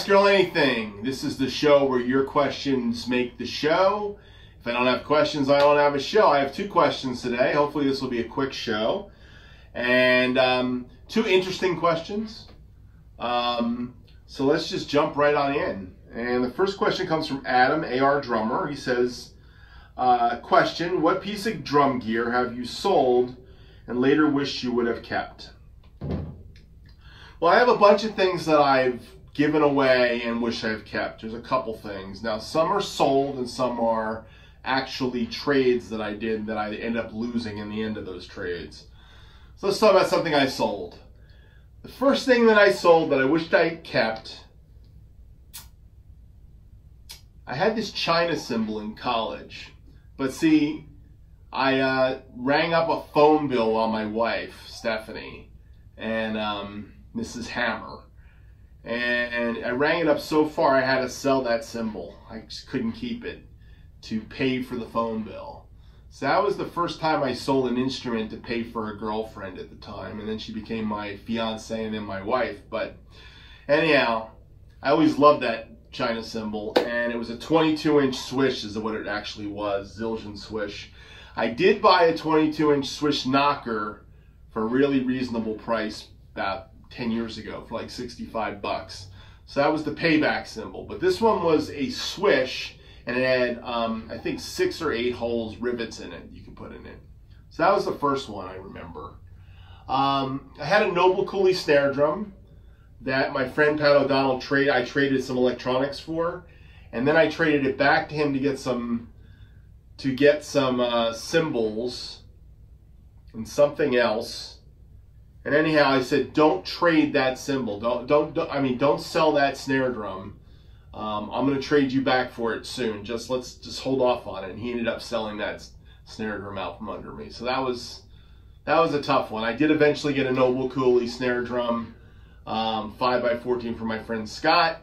Ask Earl Anything. This is the show where your questions make the show. If I don't have questions, I don't have a show. I have two questions today. Hopefully this will be a quick show. And two interesting questions. So let's just jump right on in. And the first question comes from Adam, AR Drummer. He says, question, what piece of drum gear have you sold and later wished you would have kept? Well, I have a bunch of things that I've given away and wish I've kept. There's a couple things. Now, some are sold and some are actually trades that I did that I end up losing in the end of those trades. So let's talk about something I sold. The first thing that I sold that I wished I had kept, I had this China cymbal in college. But see, I rang up a phone bill on my wife, Stephanie, and Mrs. Hammer. And I rang it up so far I had to sell that cymbal. I just couldn't keep it to pay for the phone bill. So that was the first time I sold an instrument to pay for a girlfriend at the time. And then she became my fiance and then my wife. But anyhow, I always loved that China cymbal. And it was a 22-inch Swish is what it actually was, Zildjian Swish. I did buy a 22-inch Swish knocker for a really reasonable price about 10 years ago for like 65 bucks. So that was the payback cymbal. But this one was a Swish, and it had, I think, 6 or 8 holes, rivets in it you can put in it. So that was the first one I remember. I had a Noble Cooley snare drum that my friend Pat O'Donnell I traded some electronics for, and then I traded it back to him to get some cymbals and something else. And anyhow, I said, don't trade that cymbal. Don't sell that snare drum. I'm going to trade you back for it soon. Let's hold off on it. And he ended up selling that snare drum out from under me. So that was a tough one. I did eventually get a Noble Cooley snare drum, 5x14 for my friend Scott.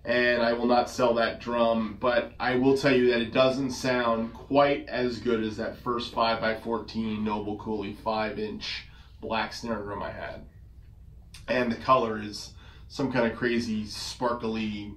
And I will not sell that drum, but I will tell you that it doesn't sound quite as good as that first 5x14 Noble Cooley 5-inch black snare drum I had. And the color is some kind of crazy sparkly,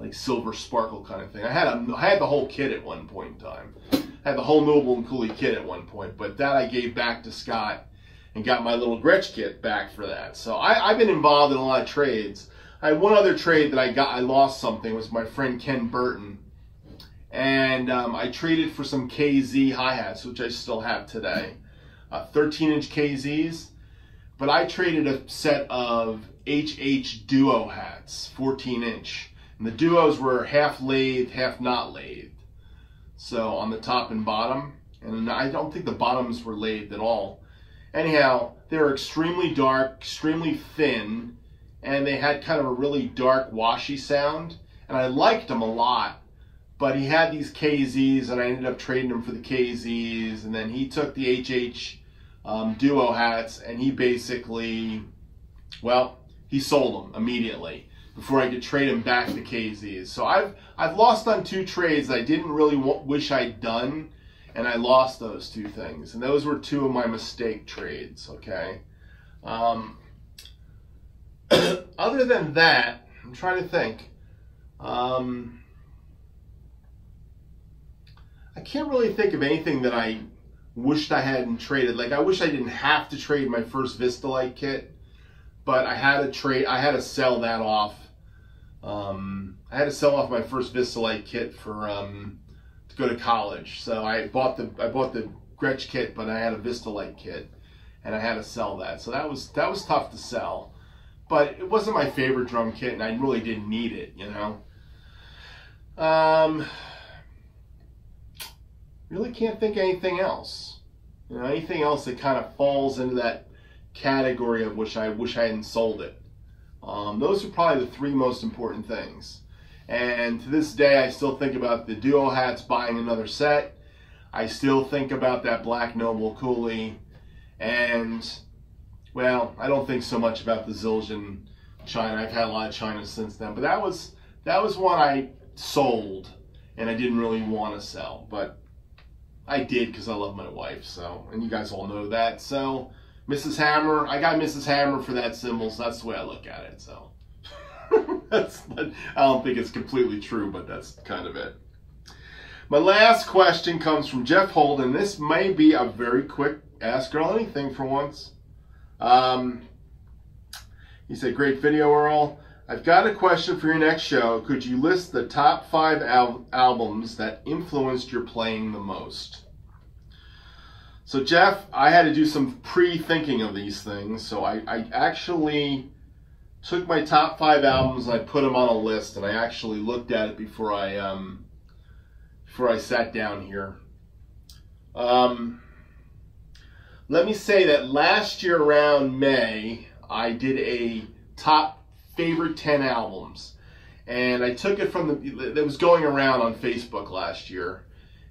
like silver sparkle kind of thing. I had the whole kit at one point in time. I had the whole Noble Cooley kit at one point, but that I gave back to Scott and got my little Gretsch kit back for that. So I've been involved in a lot of trades. I had one other trade that I lost something. It was my friend Ken Burton. And I traded for some KZ hi-hats, which I still have today. 13-inch KZs. But I traded a set of HH Duo hats, 14-inch. And the Duos were half lathed, half not lathed. So on the top and bottom. And I don't think the bottoms were lathed at all. Anyhow, they were extremely dark, extremely thin. And they had kind of a really dark, washy sound. And I liked them a lot. But he had these KZs, and I ended up trading them for the KZs. And then he took the HH Duo hats, and he basically, well, he sold them immediately before I could trade them back to KZs. So I've lost on 2 trades I didn't really wish I'd done, and I lost those 2 things. And those were 2 of my mistake trades, okay? Other than that, I'm trying to think. I can't really think of anything that I wished I hadn't traded. Like, I wish I didn't have to trade my first Vistalite kit, but I had to sell that off. I had to sell off my first Vistalite kit for to go to college. So I bought the Gretsch kit, but I had a Vistalite kit, and I had to sell that. So that was tough to sell. But it wasn't my favorite drum kit, and I really didn't need it, you know. Really can't think of anything else. You know, anything else that kind of falls into that category of wish I hadn't sold it. Those are probably the 3 most important things. And to this day, I still think about the Duo hats, buying another set. I still think about that black Noble Cooley. And, well, I don't think so much about the Zildjian China. I've had a lot of China since then. But that was one I sold, and I didn't really want to sell. But I did because I love my wife, so, and you guys all know that. So, Mrs. Hammer, I got Mrs. Hammer for that cymbal, so that's the way I look at it, so. I don't think it's completely true, but that's kind of it. My last question comes from Jeff Holden. This may be a very quick Ask Earl Anything for once. He said, great video, Earl. I've got a question for your next show. Could you list the top 5 albums that influenced your playing the most? So Jeff, I had to do some pre-thinking of these things. So I actually took my top 5 albums and I put them on a list, and I actually looked at it before I sat down here. Let me say that last year around May, I did a top favorite 10 albums, and I took it from that was going around on Facebook last year,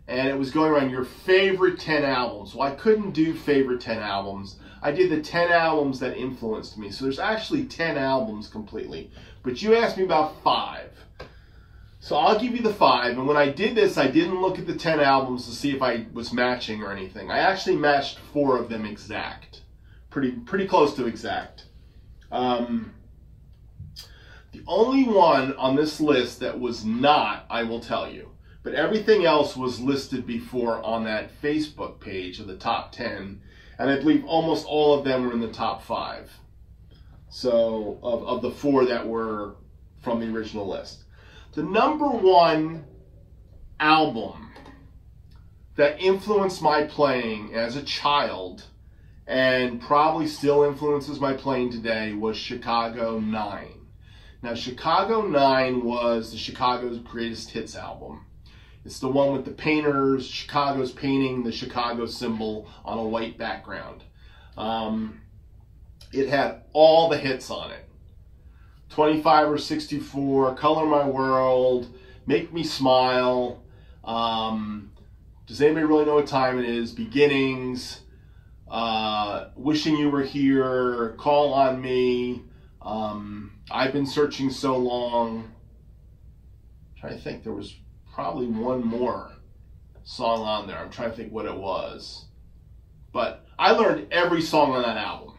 and it was going around your favorite 10 albums. Well, I couldn't do favorite 10 albums. I did the 10 albums that influenced me. So there's actually 10 albums completely, but you asked me about 5. So I'll give you the 5, and when I did this, I didn't look at the 10 albums to see if I was matching or anything. I actually matched 4 of them exact. Pretty close to exact. The only one on this list that was not, I will tell you, but everything else was listed before on that Facebook page of the top 10, and I believe almost all of them were in the top 5. So of the 4 that were from the original list. The number 1 album that influenced my playing as a child and probably still influences my playing today was Chicago 9. Now, Chicago 9 was the Chicago's Greatest Hits album. It's the one with the painters, Chicago's painting the Chicago symbol on a white background. It had all the hits on it. 25 or 64, Color My World, Make Me Smile, does anybody really know what time it is? Beginnings, Wishing You Were Here, Call on Me, I've Been Searching So Long. I'm trying to think, there was probably one more song on there. I'm trying to think what it was. But I learned every song on that album.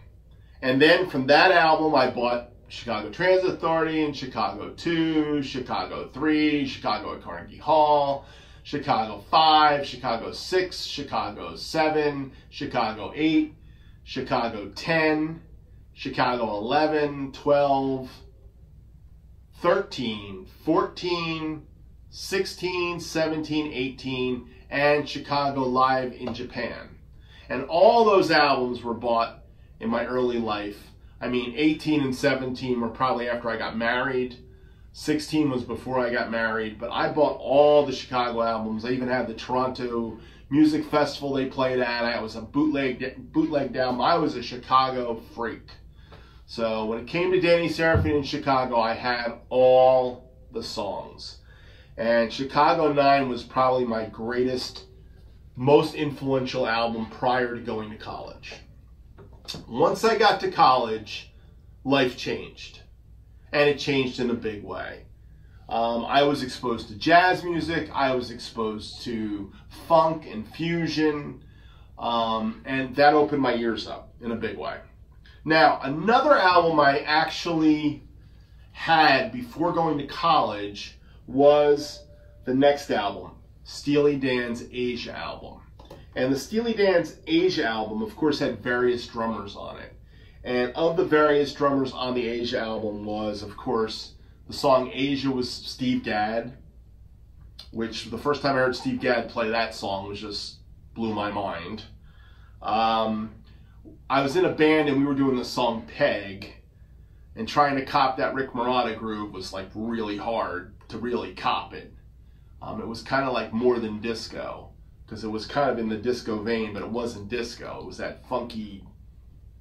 And then from that album, I bought Chicago Transit Authority and Chicago 2, Chicago 3, Chicago at Carnegie Hall, Chicago 5, Chicago 6, Chicago 7, Chicago 8, Chicago 10, Chicago 11, 12, 13, 14, 16, 17, 18, and Chicago Live in Japan. And all those albums were bought in my early life. I mean, 18 and 17 were probably after I got married. 16 was before I got married. But I bought all the Chicago albums. I even had the Toronto Music Festival they played at. I was a bootleg album. I was a Chicago freak. So when it came to Danny Seraphine in Chicago, I had all the songs. And Chicago 9 was probably my greatest, most influential album prior to going to college. Once I got to college, life changed. And it changed in a big way. I was exposed to jazz music. I was exposed to funk and fusion. And that opened my ears up in a big way. Now, another album I actually had before going to college was the next album, Steely Dan's Asia album. And the Steely Dan's Asia album, of course, had various drummers on it. And of the various drummers on the Asia album was, of course, the song Asia was Steve Gadd, which the first time I heard Steve Gadd play that song was just blew my mind. I was in a band and we were doing the song Peg, and trying to cop that Rick Marotta groove was like really hard to really cop it. It was kind of like more than disco, because it was kind of in the disco vein, but it wasn't disco. It was that funky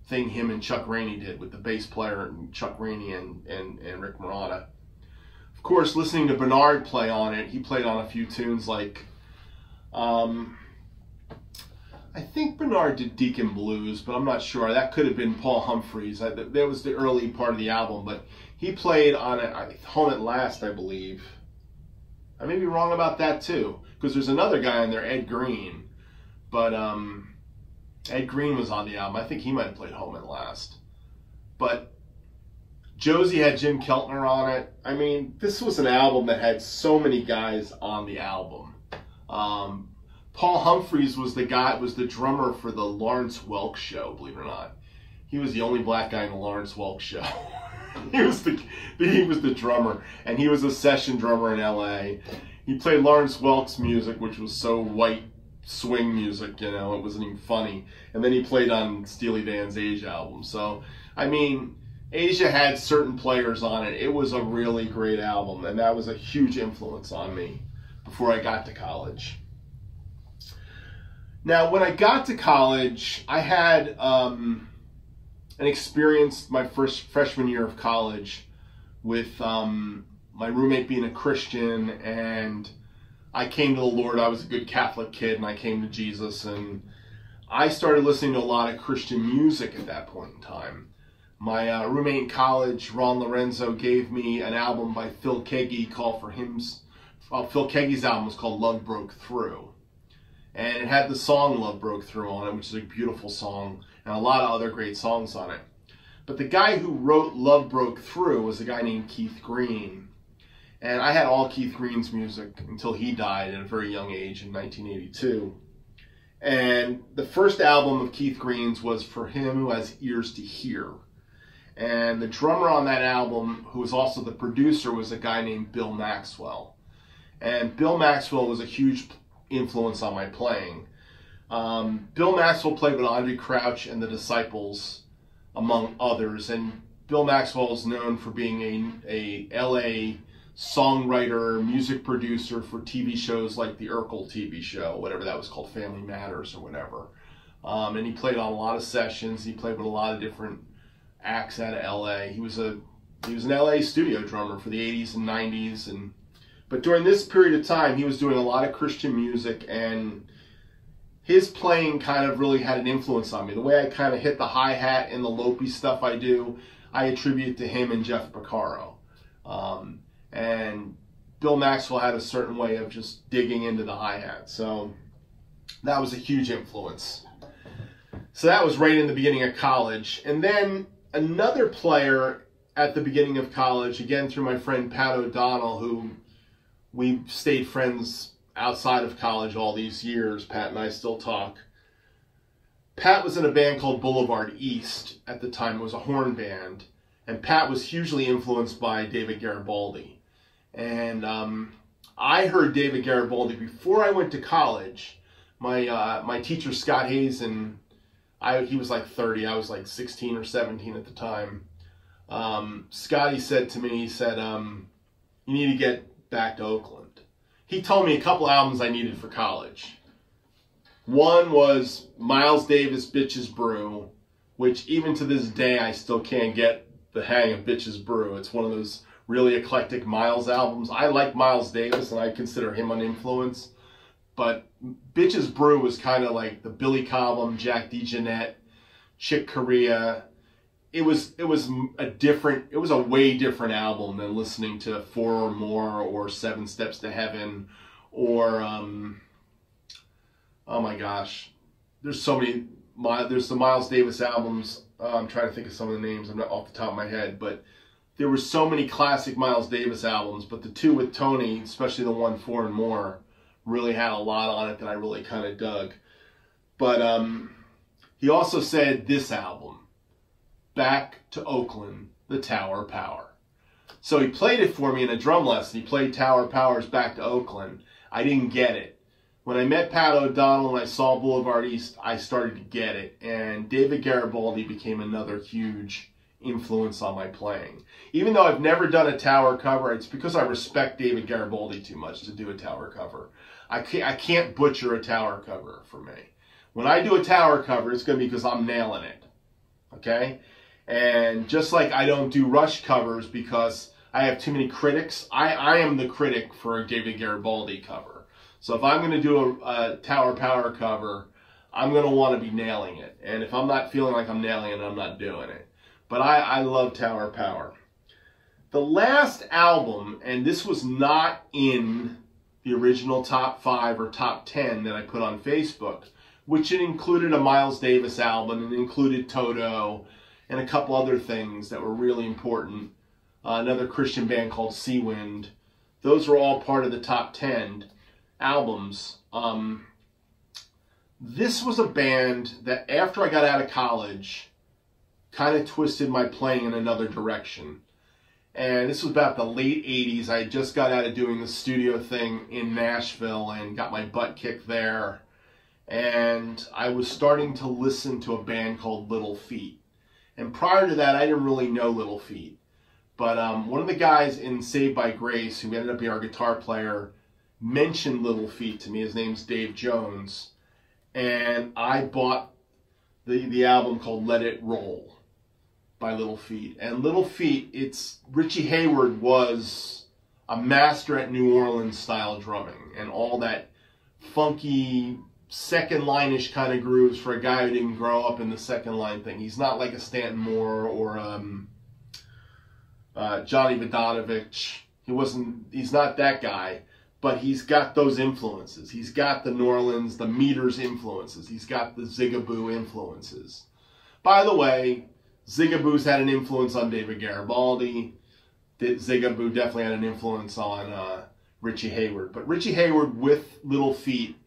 thing him and Chuck Rainey did with the bass player and Chuck Rainey and Rick Marotta. Of course, listening to Bernard play on it, he played on a few tunes like, I think Bernard did Deacon Blues, but I'm not sure. That could have been Paul Humphreys. That was the early part of the album, but he played on it, Home at Last, I believe. I may be wrong about that too, because there's another guy in there, Ed Green. But Ed Green was on the album. I think he might have played Home at Last. But Josie had Jim Keltner on it. I mean, this was an album that had so many guys on the album. Paul Humphreys was the drummer for the Lawrence Welk Show, believe it or not. He was the only black guy in the Lawrence Welk Show. he was the drummer, and he was a session drummer in LA. He played Lawrence Welk's music, which was so white swing music, you know, it wasn't even funny. And then he played on Steely Dan's Asia album. So, I mean, Asia had certain players on it. It was a really great album, and that was a huge influence on me before I got to college. Now, when I got to college, I had an experience my freshman year of college with my roommate being a Christian, and I came to the Lord. I was a good Catholic kid, and I came to Jesus, and I started listening to a lot of Christian music at that point in time. My roommate in college, Ron Lorenzo, gave me an album by Phil Keaggy called for hymns. Phil Keaggy's album was called Love Broke Through. And it had the song Love Broke Through on it, which is a beautiful song, and a lot of other great songs on it. But the guy who wrote Love Broke Through was a guy named Keith Green. And I had all Keith Green's music until he died at a very young age in 1982. And the first album of Keith Green's was For Him Who Has Ears to Hear. And the drummer on that album, who was also the producer, was a guy named Bill Maxwell. And Bill Maxwell was a huge influence on my playing. Bill Maxwell played with Andre Crouch and the Disciples, among others. And Bill Maxwell is known for being a LA songwriter, music producer for TV shows like the Earl TV show, whatever that was called, Family Matters or whatever. And he played on a lot of sessions. He played with a lot of different acts out of LA. He was an LA studio drummer for the 80s and 90s, but during this period of time he was doing a lot of Christian music, and his playing kind of really had an influence on me. The way I kind of hit the hi-hat and the lopey stuff I do, I attribute to him and Jeff Porcaro. And Bill Maxwell had a certain way of just digging into the hi-hat, so that was a huge influence. So that was right in the beginning of college. And then another player at the beginning of college, again through my friend Pat O'Donnell, who we stayed friends outside of college all these years. Pat and I still talk. Pat was in a band called Boulevard East at the time. It was a horn band. And Pat was hugely influenced by David Garibaldi. And I heard David Garibaldi before I went to college. My teacher, Scott Hazen, he was like 30. I was like 16 or 17 at the time. Scotty said to me, he said, you need to get back to Oakland. He told me a couple albums I needed for college. One was Miles Davis, Bitches Brew, which even to this day I still can't get the hang of Bitches Brew. It's one of those really eclectic Miles albums. I like Miles Davis and I consider him an influence. But Bitches Brew was kind of like the Billy Cobham, Jack DeJohnette, Chick Corea. It was a way different album than listening to Four or More or Seven Steps to Heaven or oh my gosh, there's so many. There's the Miles Davis albums. I'm trying to think of some of the names. I'm not off the top of my head, but there were so many classic Miles Davis albums. But the two with Tony, especially the one Four and More, really had a lot on it that I really kind of dug. But he also said this album, Back to Oakland, the Tower Power. So he played it for me in a drum lesson. He played Tower Power's Back to Oakland. I didn't get it. When I met Pat O'Donnell and I saw Boulevard East, I started to get it. And David Garibaldi became another huge influence on my playing. Even though I've never done a Tower cover, it's because I respect David Garibaldi too much to do a Tower cover. I can't butcher a Tower cover for me. When I do a Tower cover, it's going to be because I'm nailing it. Okay? And just like I don't do Rush covers because I have too many critics, I am the critic for a David Garibaldi cover. So if I'm going to do a Tower Power cover, I'm going to want to be nailing it. And if I'm not feeling like I'm nailing it, I'm not doing it. But I love Tower Power. The last album, and this was not in the original top 5 or top 10 that I put on Facebook, which it included a Miles Davis album, and it included Toto, and a couple other things that were really important. Another Christian band called Seawind. Those were all part of the top 10 albums. This was a band that after I got out of college kind of twisted my playing in another direction. And this was about the late 80s. I just got out of doing the studio thing in Nashville and got my butt kicked there. And I was starting to listen to a band called Little Feat. And prior to that, I didn't really know Little Feat. But one of the guys in Saved by Grace, who ended up being our guitar player, mentioned Little Feat to me. His name's Dave Jones. And I bought the album called Let It Roll by Little Feat. And Little Feat, Richie Hayward was a master at New Orleans style drumming and all that funky second line-ish kind of grooves for a guy who didn't grow up in the second line thing. He's not like a Stanton Moore or Johnny Vodanovich. He's not that guy, but he's got those influences. He's got the New Orleans, the Meters influences. He's got the Zigaboo influences. By the way, Zigaboo's had an influence on David Garibaldi. Zigaboo definitely had an influence on Richie Hayward. But Richie Hayward with Little Feat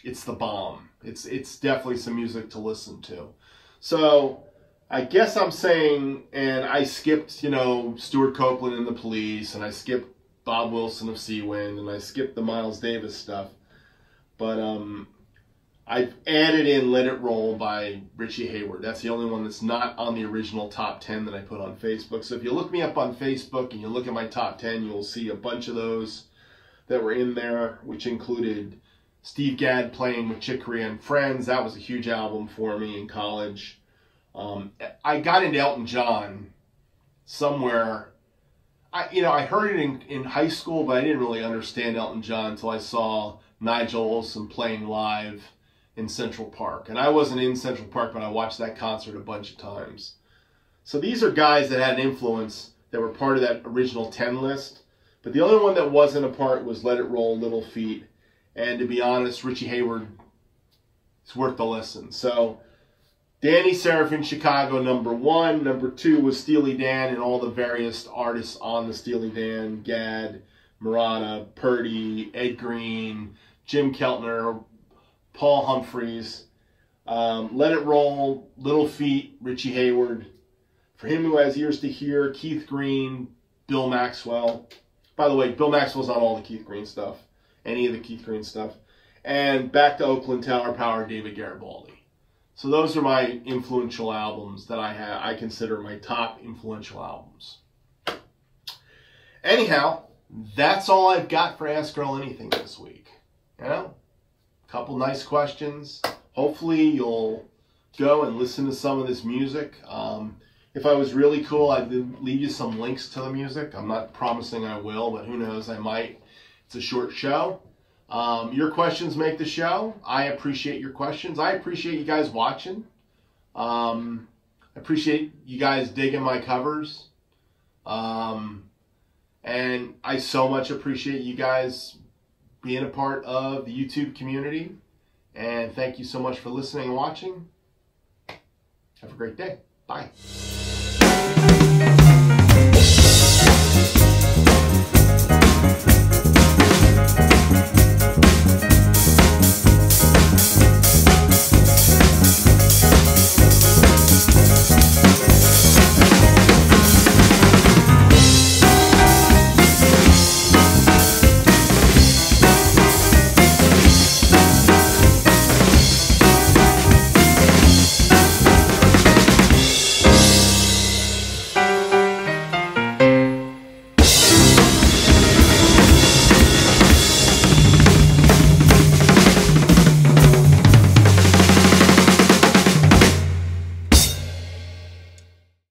it's the bomb. It's definitely some music to listen to. So I guess I'm saying, and I skipped, Stuart Copeland and the Police, and I skipped Bob Wilson of Seawind, and I skipped the Miles Davis stuff. But I've added in Let It Roll by Richie Hayward. That's the only one that's not on the original top 10 that I put on Facebook. So if you look me up on Facebook and you look at my top 10, you'll see a bunch of those that were in there, which included Steve Gadd playing with Chick Corea and Friends. That was a huge album for me in college. I got into Elton John somewhere. I heard it in high school, but I didn't really understand Elton John until I saw Nigel Olsson playing live in Central Park. And I wasn't in Central Park, but I watched that concert a bunch of times. So these are guys that had an influence that were part of that original 10 list. But the only one that wasn't a part was Let It Roll, Little Feat. And to be honest, Richie Hayward is worth the listen. So Danny Seraphin, Chicago, #1. #2 was Steely Dan and all the various artists on the Steely Dan. Gadd, Murata, Purdy, Ed Green, Jim Keltner, Paul Humphreys. Let It Roll, Little Feat, Richie Hayward. For Him Who Has Ears to Hear, Keith Green, Bill Maxwell. By the way, Bill Maxwell's on all the Keith Green stuff. Any of the Keith Green stuff. And Back to Oakland, Tower Power, David Garibaldi. So those are my influential albums that I consider my top influential albums. Anyhow, that's all I've got for Ask Earl Anything this week. A couple nice questions. Hopefully you'll go and listen to some of this music. If I was really cool, I'd leave you some links to the music. I'm not promising I will, but who knows, I might. It's a short show. Your questions make the show. I appreciate your questions. I appreciate you guys watching. I appreciate you guys digging my covers. And I so much appreciate you guys being a part of the YouTube community. And thank you so much for listening and watching. Have a great day. Bye.